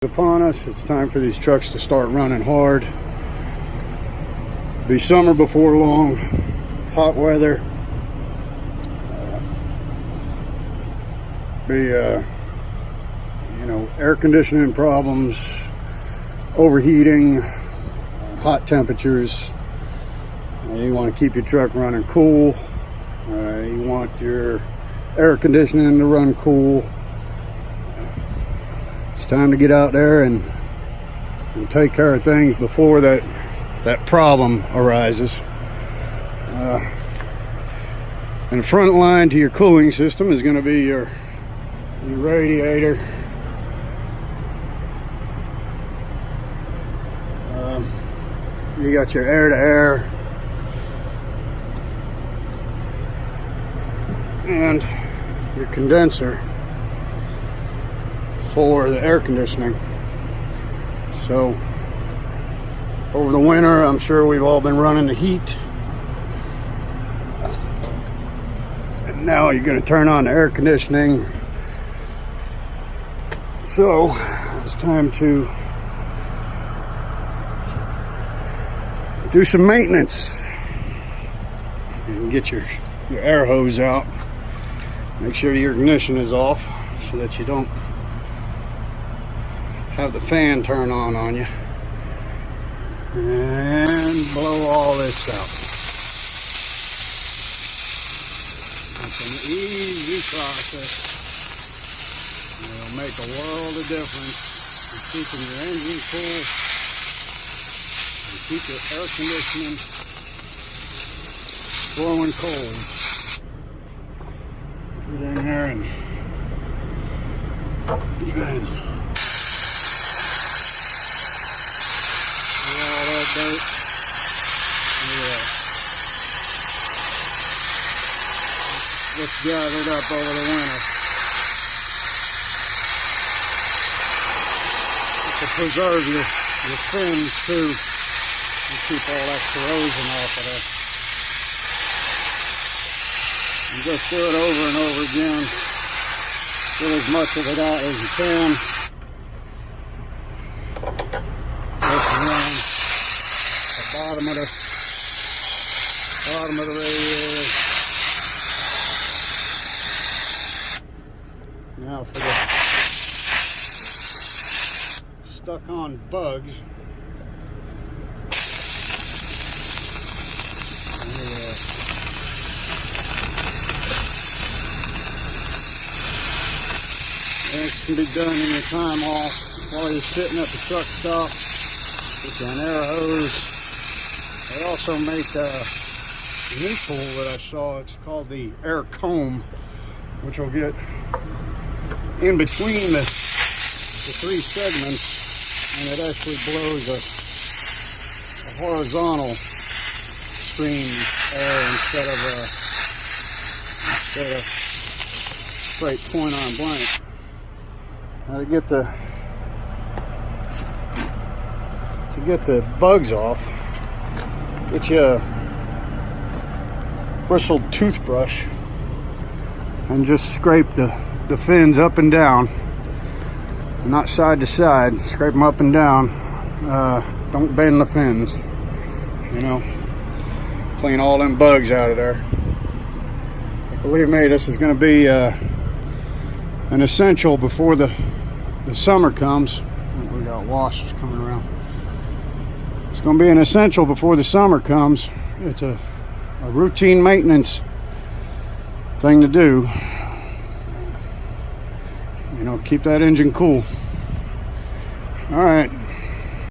Upon us, it's time for these trucks to start running hard. Be summer before long, hot weather. Air conditioning problems, overheating, hot temperatures. You want to keep your truck running cool. You want your air conditioning to run cool. It's time to get out there and take care of things before that problem arises. And the front line to your cooling system is going to be your radiator. You got your air-to-air and your condenser for the air conditioning. So over the winter, I'm sure we've all been running the heat, and now you're going to turn on the air conditioning. So it's time to do some maintenance and get your air hose out. Make sure your ignition is off so that you don't have the fan turn on you, and blow all this out. It's an easy process. It'll make a world of difference in keeping your engine cool and keep your air conditioning blowing cold. Get in there and dirt. What's gathered up over the winter. To preserve your fins too. You keep all that corrosion off of there. And just do it over and over again. Get as much of it out as you can. Bottom of the radiator. Now for the stuck on bugs. This can be done in your time off while you're sitting at the truck stop with an air hose. They also make a new tool that I saw. It's called the air comb, which will get in between the three segments, and it actually blows a horizontal stream air instead of straight point on blank. Now to get the bugs off, get you a bristled toothbrush and just scrape the fins up and down, not side to side. Scrape them up and down. Don't bend the fins, clean all them bugs out of there. But believe me, this is going to be an essential before the summer comes. We got wasps coming around. It's going to be an essential before the summer comes. It's a routine maintenance thing to do. Keep that engine cool. All right.